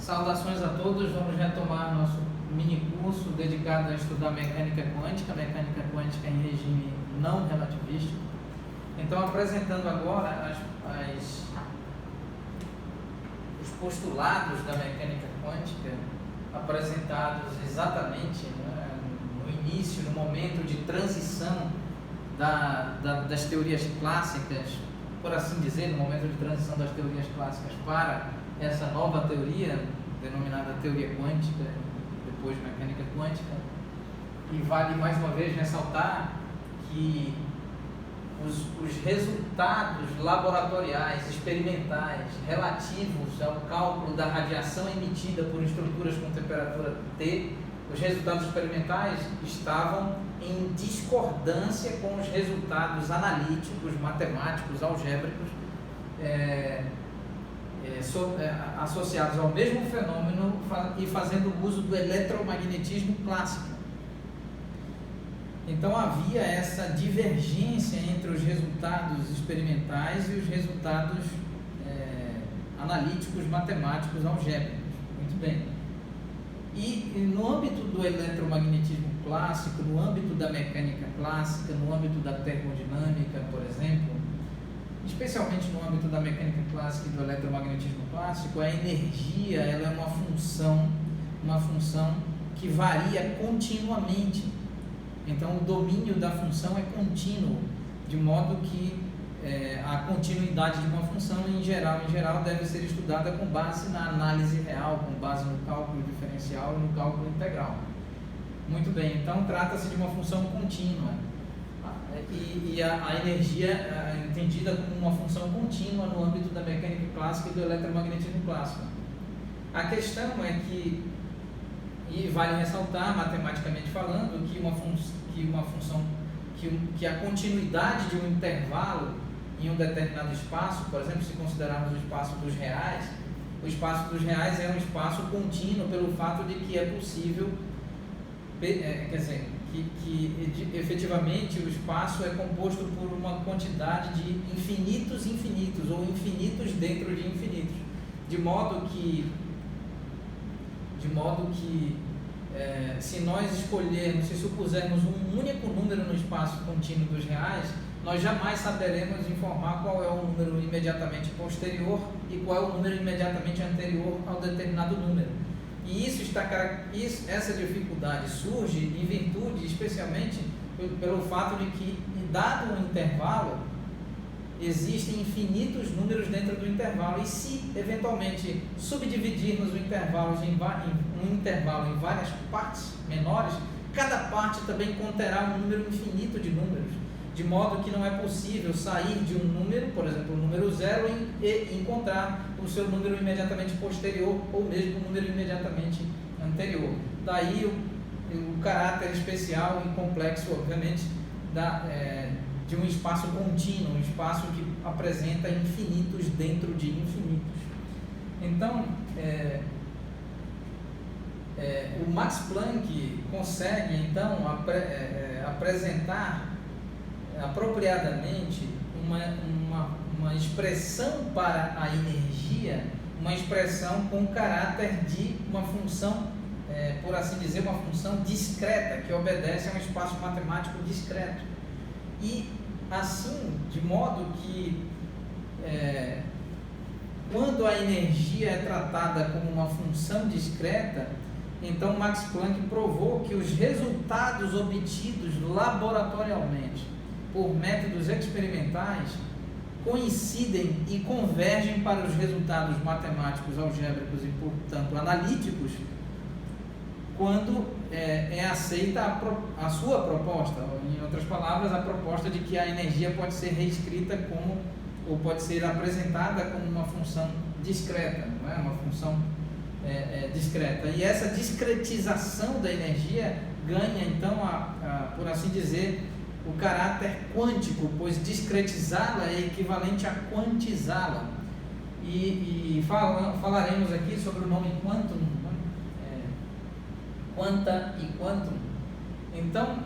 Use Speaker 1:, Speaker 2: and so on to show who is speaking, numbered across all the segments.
Speaker 1: Saudações a todos, vamos retomar nosso mini curso dedicado a estudar mecânica quântica em regime não relativístico. Então, apresentando agora os postulados da mecânica quântica, apresentados exatamente, né, no início, no momento de transição das teorias clássicas, por assim dizer, no momento de transição das teorias clássicas para essa nova teoria, denominada teoria quântica, depois mecânica quântica. E vale mais uma vez ressaltar que os resultados laboratoriais, experimentais, relativos ao cálculo da radiação emitida por estruturas com temperatura T, os resultados experimentais estavam em discordância com os resultados analíticos, matemáticos, algébricos, associados ao mesmo fenômeno e fazendo uso do eletromagnetismo clássico. Então havia essa divergência entre os resultados experimentais e os resultados analíticos, matemáticos, algébricos. Muito bem. E no âmbito do eletromagnetismo clássico, no âmbito da mecânica clássica, no âmbito da termodinâmica, por exemplo, especialmente no âmbito da mecânica clássica e do eletromagnetismo clássico, a energia ela é uma função que varia continuamente. Então, o domínio da função é contínuo, de modo que a continuidade de uma função, em geral, deve ser estudada com base na análise real, com base no cálculo diferencial e no cálculo integral. Muito bem, então trata-se de uma função contínua. E a energia é entendida como uma função contínua no âmbito da mecânica clássica e do eletromagnetismo clássico. A questão é que, e vale ressaltar, matematicamente falando, que a continuidade de um intervalo em um determinado espaço, por exemplo, se considerarmos o espaço dos reais, o espaço dos reais é um espaço contínuo pelo fato de que é possível, que efetivamente o espaço é composto por uma quantidade de infinitos ou infinitos dentro de infinitos, de modo que se nós escolhermos, se supusermos um único número no espaço contínuo dos reais, nós jamais saberemos informar qual é o número imediatamente posterior e qual é o número imediatamente anterior ao determinado número. E essa dificuldade surge em virtude, especialmente, pelo fato de que, dado um intervalo, existem infinitos números dentro do intervalo. E se, eventualmente, subdividirmos o intervalo em várias partes menores, cada parte também conterá um número infinito de números, de modo que não é possível sair de um número, por exemplo, o número 0, e encontrar o seu número imediatamente posterior ou mesmo o número imediatamente anterior. Daí o caráter especial e complexo, obviamente, de um espaço contínuo, um espaço que apresenta infinitos dentro de infinitos. Então, o Max Planck consegue, então, apresentar apropriadamente uma expressão para a energia, uma expressão com caráter de uma função, por assim dizer, uma função discreta, que obedece a um espaço matemático discreto. E assim, de modo que quando a energia é tratada como uma função discreta, então Max Planck provou que os resultados obtidos laboratorialmente por métodos experimentais coincidem e convergem para os resultados matemáticos, algébricos e, portanto, analíticos quando é aceita a sua proposta. Em outras palavras, a proposta de que a energia pode ser reescrita ou pode ser apresentada como uma função discreta, não é? Uma função discreta. E essa discretização da energia ganha, então, por assim dizer, o caráter quântico, pois discretizá-la é equivalente a quantizá-la. E falaremos aqui sobre o nome quantum, quanta e quantum. Então,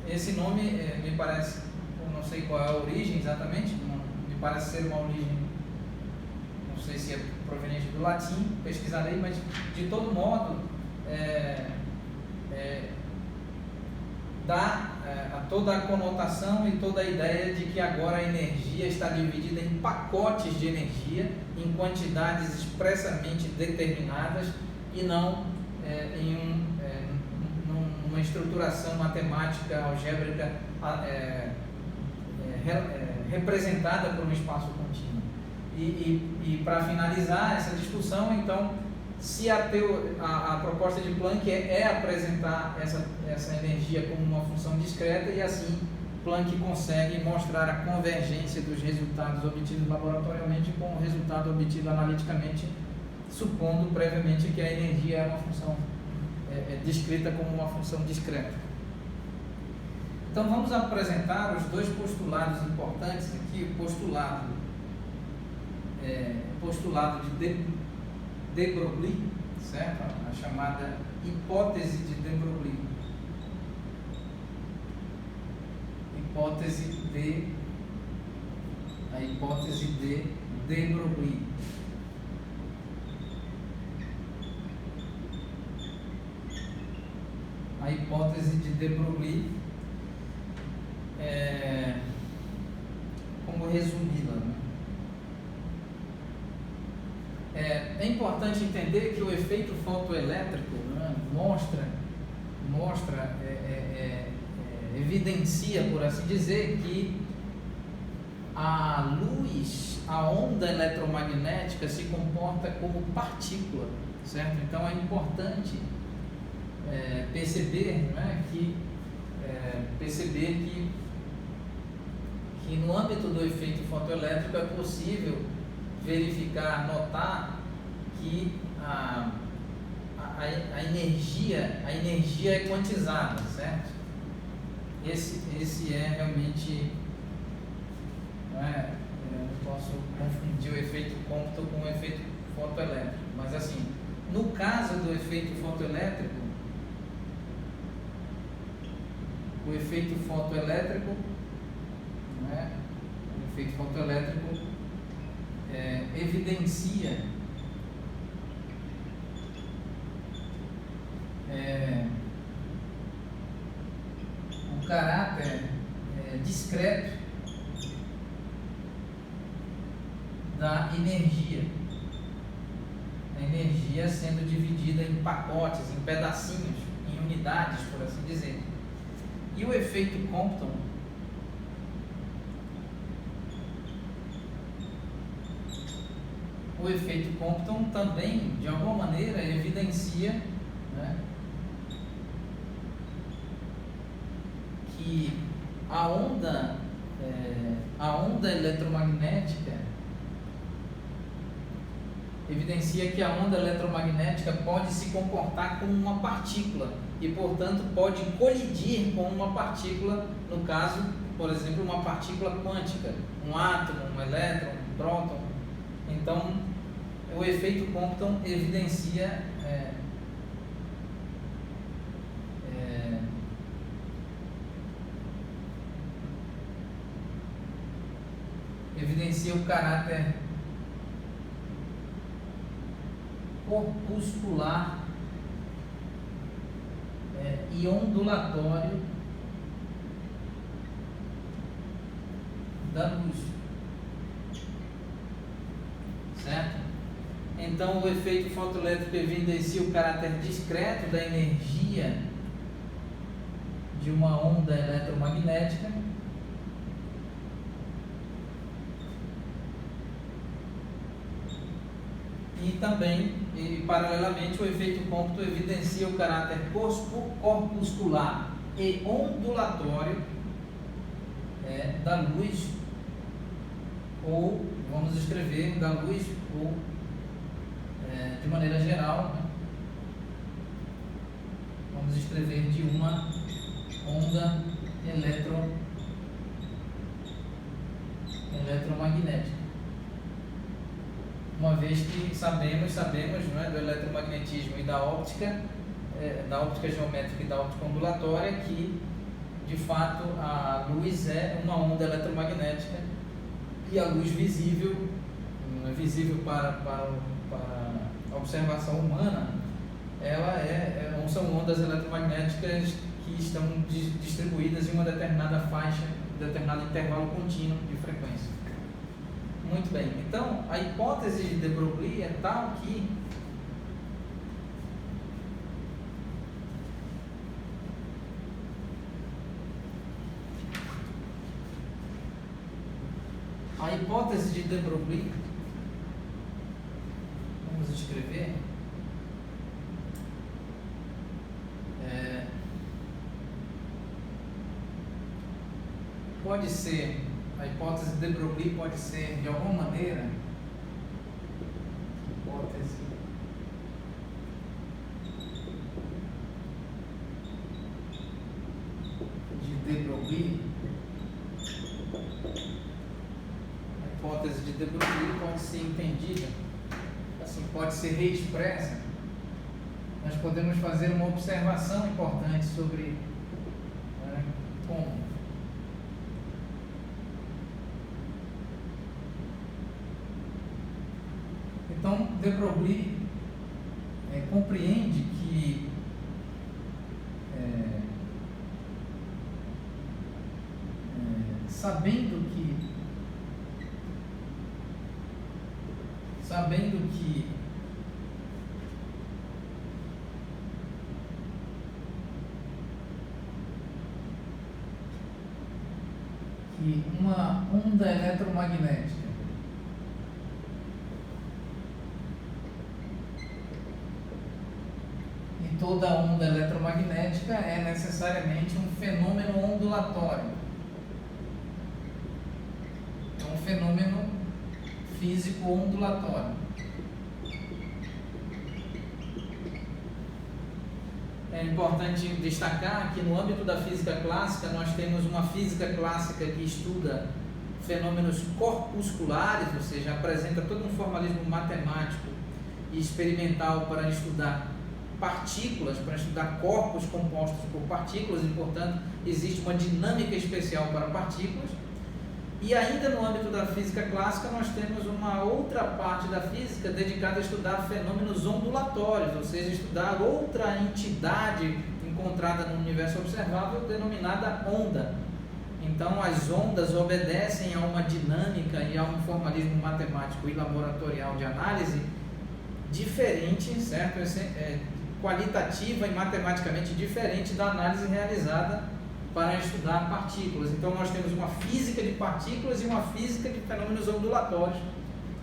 Speaker 1: esse nome me parece, eu não sei qual é a origem exatamente, me parece ser uma origem, não sei se é proveniente do latim, pesquisarei, mas de todo modo dá toda a conotação e toda a ideia de que agora a energia está dividida em pacotes de energia, em quantidades expressamente determinadas e não em uma estruturação matemática, algébrica representada por um espaço contínuo. E para finalizar essa discussão, então, se a proposta de Planck é apresentar essa energia como uma função discreta, e assim Planck consegue mostrar a convergência dos resultados obtidos laboratorialmente com o resultado obtido analiticamente, supondo previamente que a energia é uma função descrita como uma função discreta. Então vamos apresentar os dois postulados importantes aqui, o postulado de de Broglie, certo? A chamada hipótese de de Broglie. A hipótese de de Broglie. A hipótese de de Broglie, como resumi-la, né? É importante entender que o efeito fotoelétrico, né, evidencia, por assim dizer, que a luz, a onda eletromagnética se comporta como partícula, certo? Então é importante perceber, né, que no âmbito do efeito fotoelétrico é possível verificar, notar que a energia é quantizada, certo? Esse é realmente, não posso confundir o efeito Compton com o efeito fotoelétrico, mas assim, no caso do efeito fotoelétrico, o efeito fotoelétrico evidencia o caráter discreto da energia. A energia sendo dividida em pacotes, em pedacinhos, em unidades, por assim dizer. E o efeito Compton também, de alguma maneira, evidencia, né, que a onda eletromagnética pode se comportar como uma partícula e, portanto, pode colidir com uma partícula, no caso, por exemplo, uma partícula quântica, um átomo, um elétron, um próton. Então, o efeito Compton evidencia o caráter corpuscular e ondulatório da luz, certo? Então o efeito fotoelétrico evidencia o caráter discreto da energia de uma onda eletromagnética e também, paralelamente, o efeito Compton evidencia o caráter corpuscular e ondulatório da luz, ou vamos escrever da luz, ou de maneira geral, né, vamos escrever de uma onda eletromagnética. Uma vez que sabemos, não é, do eletromagnetismo e da óptica geométrica e da óptica ondulatória, que de fato a luz é uma onda eletromagnética e a luz visível, não é visível para a observação humana, são ondas eletromagnéticas que estão distribuídas em uma determinada faixa, um determinado intervalo contínuo de frequência. Muito bem, então a hipótese de de Broglie é tal que a hipótese de de Broglie, vamos escrever, pode ser, a hipótese de Broglie pode ser, de alguma maneira, hipótese de de Broglie, a hipótese de de Broglie pode ser entendida, assim, pode ser reexpressa. Nós podemos fazer uma observação importante sobre como então de Broglie compreende que sabendo que uma onda eletromagnética e toda onda eletromagnética é necessariamente um fenômeno ondulatório, é um fenômeno físico ondulatório. É importante destacar que no âmbito da física clássica nós temos uma física clássica que estuda fenômenos corpusculares, ou seja, apresenta todo um formalismo matemático e experimental para estudar partículas, para estudar corpos compostos por partículas, e portanto existe uma dinâmica especial para partículas. E ainda no âmbito da física clássica nós temos uma outra parte da física dedicada a estudar fenômenos ondulatórios, ou seja, estudar outra entidade encontrada no universo observável denominada onda. Então as ondas obedecem a uma dinâmica e a um formalismo matemático e laboratorial de análise diferente, certo? Qualitativa e matematicamente diferente da análise realizada para estudar partículas. Então nós temos uma física de partículas e uma física de fenômenos ondulatórios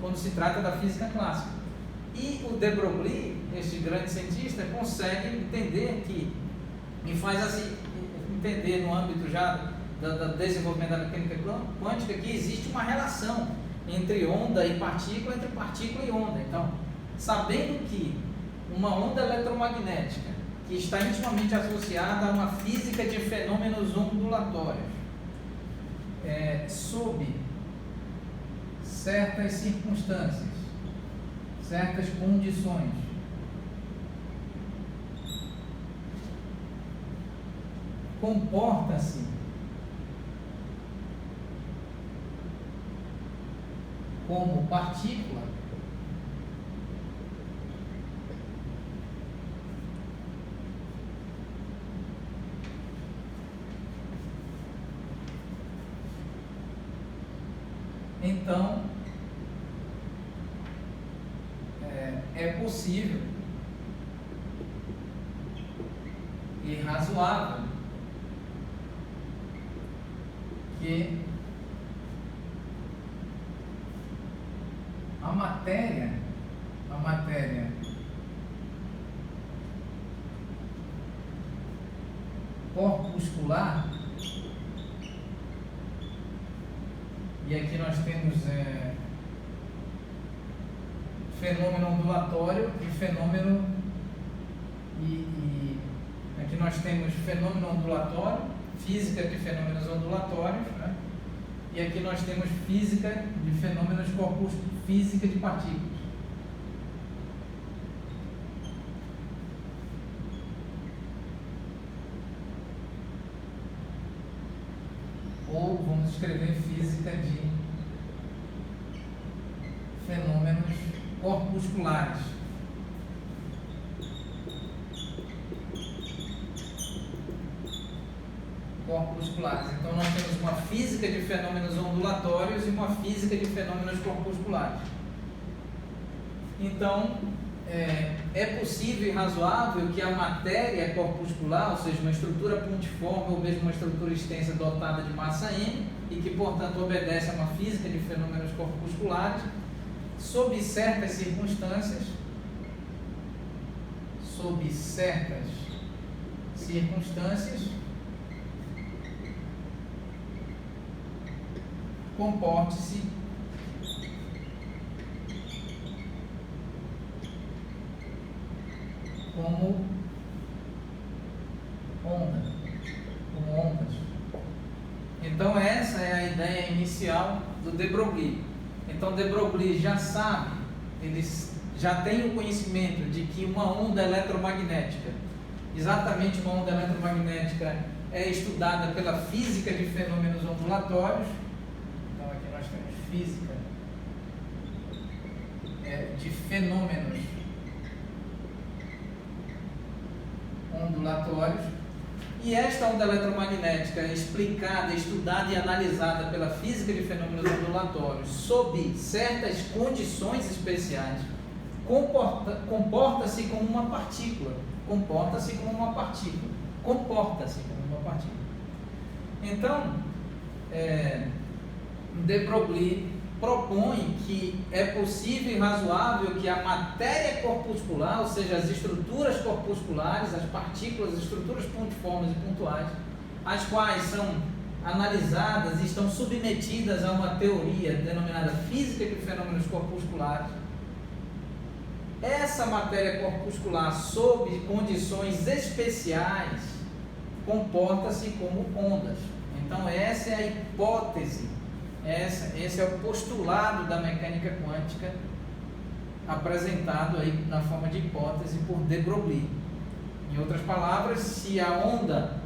Speaker 1: quando se trata da física clássica. E o de Broglie, este grande cientista, consegue entender que, e faz assim, entender no âmbito já do desenvolvimento da mecânica quântica, que existe uma relação entre onda e partícula, entre partícula e onda. Então, sabendo que uma onda eletromagnética que está intimamente associada a uma física de fenômenos ondulatórios, sob certas circunstâncias, certas condições, comporta-se como partícula, então é possível e razoável que a matéria corpuscular, e aqui nós temos fenômeno ondulatório e fenômeno, e aqui nós temos fenômeno ondulatório, física de fenômenos ondulatórios, né? E aqui nós temos física de fenômenos corpúsculos, física de partículas. Ou vamos escrever física de fenômenos corpusculares. Então nós temos uma física de fenômenos ondulatórios e uma física de fenômenos corpusculares. Então é possível e razoável que a matéria corpuscular, ou seja, uma estrutura pontiforme ou mesmo uma estrutura extensa dotada de massa m e que portanto obedece a uma física de fenômenos corpusculares, sob certas circunstâncias, comporte-se como ondas. Então essa é a ideia inicial do de Broglie. Então de Broglie já sabe, ele já tem o conhecimento de que uma onda eletromagnética, exatamente uma onda eletromagnética, é estudada pela física de fenômenos ondulatórios. Então aqui nós temos física de fenômenos ondulatórios, e esta onda eletromagnética explicada, estudada e analisada pela física de fenômenos ondulatórios sob certas condições especiais, comporta-se como uma partícula. Então, de Broglie propõe que é possível e razoável que a matéria corpuscular, ou seja, as estruturas corpusculares, as partículas, as estruturas pontiformes e pontuais, as quais são analisadas e estão submetidas a uma teoria denominada física de fenômenos corpusculares, essa matéria corpuscular, sob condições especiais, comporta-se como ondas. Então essa é a hipótese, esse é o postulado da mecânica quântica apresentado aí na forma de hipótese por de Broglie. Em outras palavras, se a onda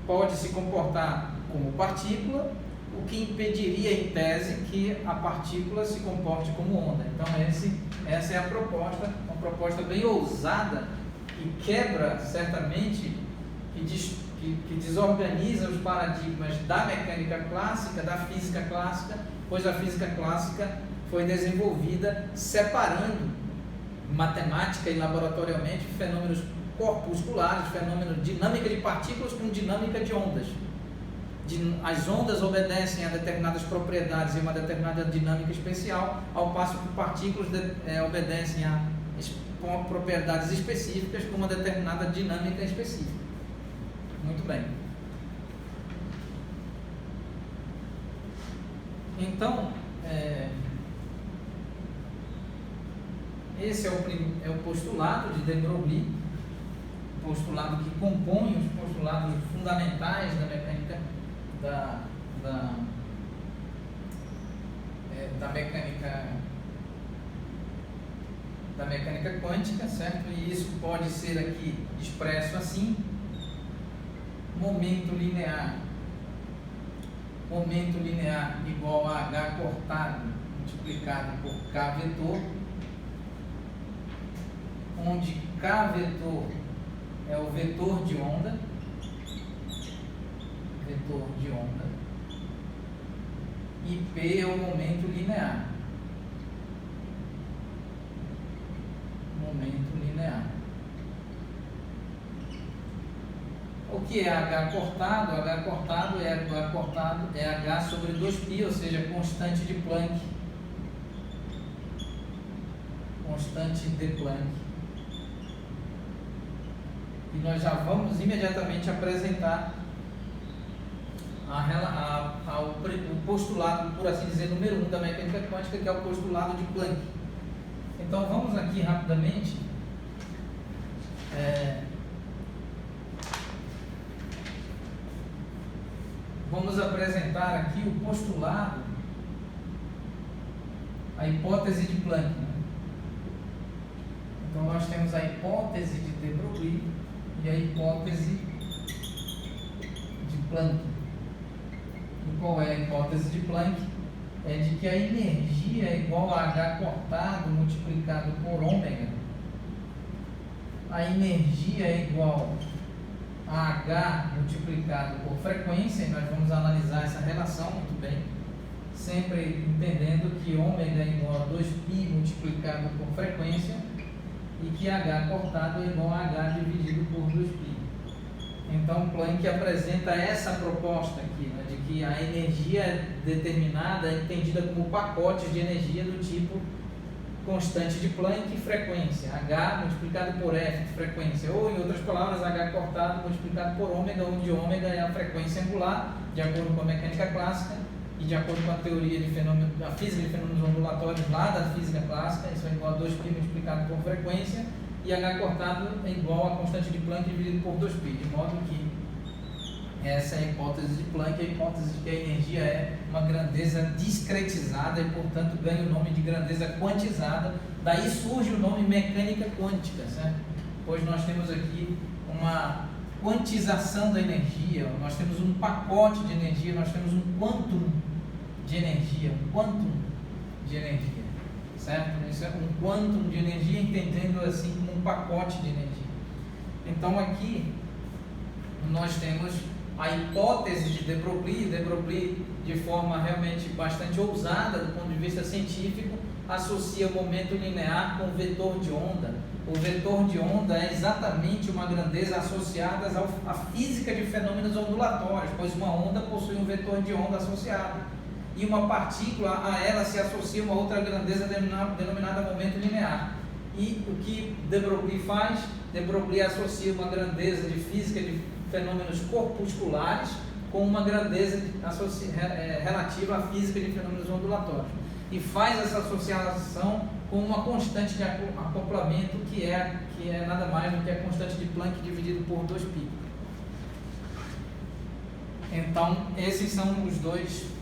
Speaker 1: pode se comportar como partícula, o que impediria em tese que a partícula se comporte como onda. Então essa é a proposta, uma proposta bem ousada, que quebra certamente, que desorganiza os paradigmas da mecânica clássica, da física clássica, pois a física clássica foi desenvolvida separando matemática e laboratorialmente fenômenos corpusculares, fenômeno dinâmica de partículas com dinâmica de ondas. As ondas obedecem a determinadas propriedades e uma determinada dinâmica especial, ao passo que partículas obedecem a propriedades específicas com uma determinada dinâmica específica. Muito bem. Então, esse é o postulado de de Broglie, postulado que compõe os postulados fundamentais da mecânica da mecânica quântica, certo? E isso pode ser aqui expresso assim: momento linear igual a h cortado multiplicado por k vetor, onde k vetor é o vetor de onda, e p é o momento linear. O que é h cortado? H cortado é h sobre 2π, ou seja, constante de Planck. E nós já vamos imediatamente apresentar o postulado, por assim dizer, número 1 da mecânica quântica, que é o postulado de Planck. Então vamos aqui rapidamente vamos apresentar aqui o postulado, a hipótese de Planck, né? Então nós temos a hipótese de de Broglie e a hipótese de Planck. E qual é a hipótese de Planck? é de que a energia é igual a H cortado multiplicado por ômega. A energia é igual a H multiplicado por frequência, e nós vamos analisar essa relação muito bem, sempre entendendo que ômega é igual a 2π multiplicado por frequência e que H cortado é igual a H dividido por 2π. Então, Planck apresenta essa proposta aqui, né, de que a energia determinada é entendida como pacotes de energia do tipo constante de Planck e frequência, H multiplicado por F, frequência, ou em outras palavras, H cortado multiplicado por ômega, onde ômega é a frequência angular, de acordo com a mecânica clássica, e de acordo com a teoria de fenômenos, a física de fenômenos ondulatórios lá da física clássica, isso é igual a 2π multiplicado por frequência, e H cortado é igual a constante de Planck dividido por 2π, de modo que essa é a hipótese de Planck, a hipótese de que a energia é uma grandeza discretizada e, portanto, ganha o nome de grandeza quantizada. Daí surge o nome mecânica quântica, certo? Pois nós temos aqui uma quantização da energia, nós temos um pacote de energia, nós temos um quantum de energia, certo? Isso é um quantum de energia, entendendo assim como um pacote de energia. Então aqui nós temos a hipótese de de Broglie, de forma realmente bastante ousada do ponto de vista científico, associa o momento linear com o vetor de onda. O vetor de onda é exatamente uma grandeza associada à física de fenômenos ondulatórios, pois uma onda possui um vetor de onda associado, e uma partícula, a ela se associa uma outra grandeza denominada momento linear. E o que de Broglie faz? De Broglie associa uma grandeza de física de fenômenos corpusculares com uma grandeza relativa à física de fenômenos ondulatórios, e faz essa associação com uma constante de acoplamento que é nada mais do que a constante de Planck dividido por 2π. Então, esses são os dois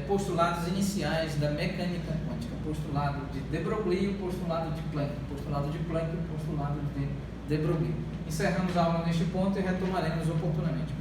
Speaker 1: postulados iniciais da mecânica quântica: o postulado de Broglie e o postulado de Planck, o postulado de Planck e o postulado de Broglie. Encerramos a aula neste ponto e retomaremos oportunamente.